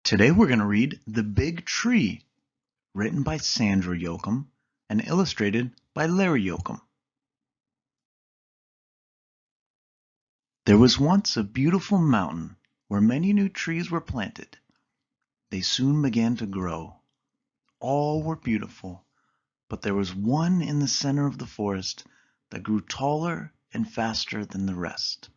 Today we're going to read The Big Tree, written by Sandra Yoakum and illustrated by Larry Yoakum. There was once a beautiful mountain where many new trees were planted. They soon began to grow. All were beautiful, but there was one in the center of the forest that grew taller and faster than the rest.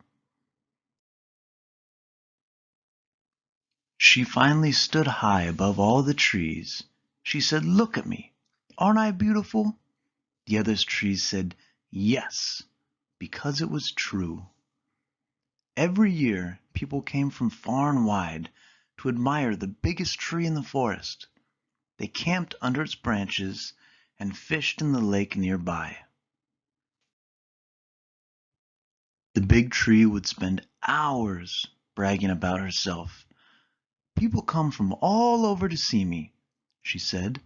She finally stood high above all the trees. She said, "Look at me. Aren't I beautiful?" The other trees said, "Yes," because it was true. Every year, people came from far and wide to admire the biggest tree in the forest. They camped under its branches and fished in the lake nearby. The big tree would spend hours bragging about herself. "People come from all over to see me," she said.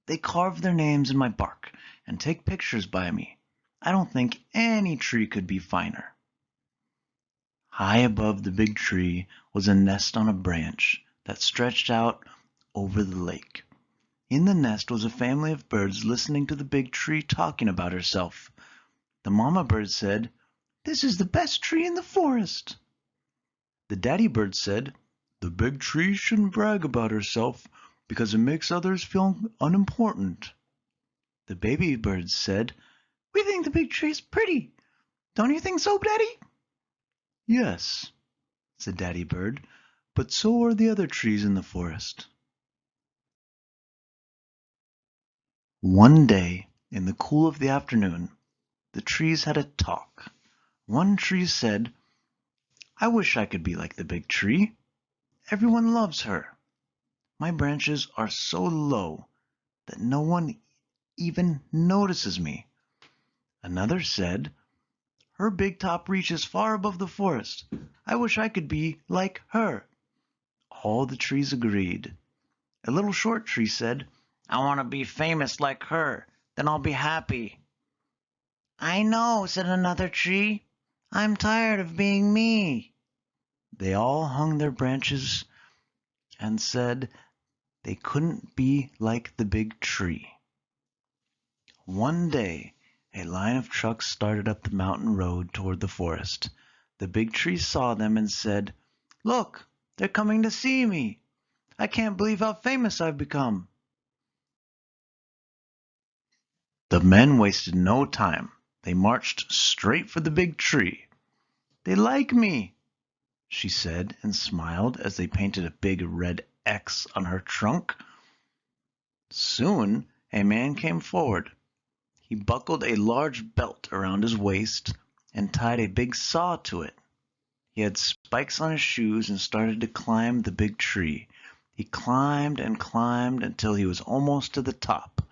"They carve their names in my bark and take pictures by me. I don't think any tree could be finer." High above the big tree was a nest on a branch that stretched out over the lake. In the nest was a family of birds listening to the big tree talking about herself. The mama bird said, "This is the best tree in the forest." The daddy bird said, "The big tree shouldn't brag about herself because it makes others feel unimportant." The baby birds said, "We think the big tree is pretty. Don't you think so, Daddy?" "Yes," said Daddy Bird, "but so are the other trees in the forest." One day, in the cool of the afternoon, the trees had a talk. One tree said, "I wish I could be like the big tree. Everyone loves her. My branches are so low that no one even notices me." Another said, "Her big top reaches far above the forest. I wish I could be like her." All the trees agreed. A little short tree said, "I want to be famous like her. Then I'll be happy." "I know," said another tree. "I'm tired of being me." They all hung their branches and said they couldn't be like the big tree. One day, a line of trucks started up the mountain road toward the forest. The big tree saw them and said, "Look, they're coming to see me. I can't believe how famous I've become." The men wasted no time. They marched straight for the big tree. "They like me," she said, and smiled as they painted a big red X on her trunk. Soon a man came forward. He buckled a large belt around his waist and tied a big saw to it. He had spikes on his shoes and started to climb the big tree. He climbed and climbed until he was almost to the top.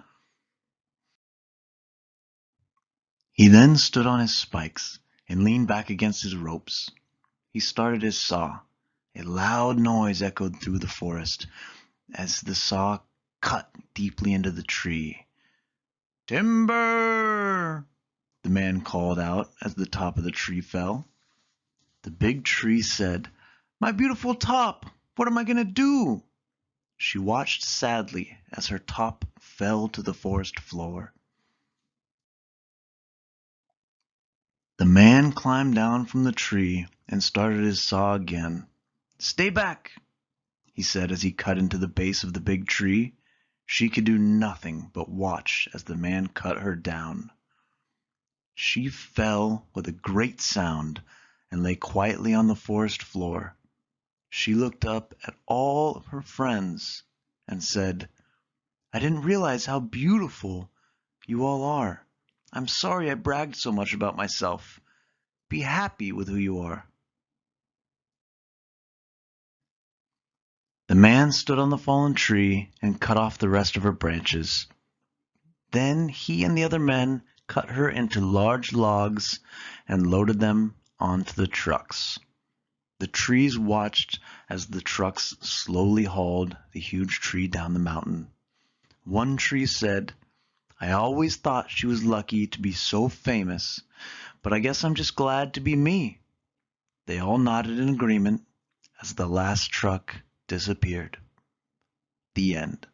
He then stood on his spikes and leaned back against his ropes. He started his saw. A loud noise echoed through the forest as the saw cut deeply into the tree. "Timber!" the man called out as the top of the tree fell. The big tree said, "My beautiful top, what am I going to do?" She watched sadly as her top fell to the forest floor. The man climbed down from the tree and started his saw again. "Stay back," he said as he cut into the base of the big tree. She could do nothing but watch as the man cut her down. She fell with a great sound and lay quietly on the forest floor. She looked up at all of her friends and said, "I didn't realize how beautiful you all are. I'm sorry I bragged so much about myself. Be happy with who you are." The man stood on the fallen tree and cut off the rest of her branches. Then he and the other men cut her into large logs and loaded them onto the trucks. The trees watched as the trucks slowly hauled the huge tree down the mountain. One tree said, "I always thought she was lucky to be so famous, but I guess I'm just glad to be me." They all nodded in agreement as the last truck disappeared. The end.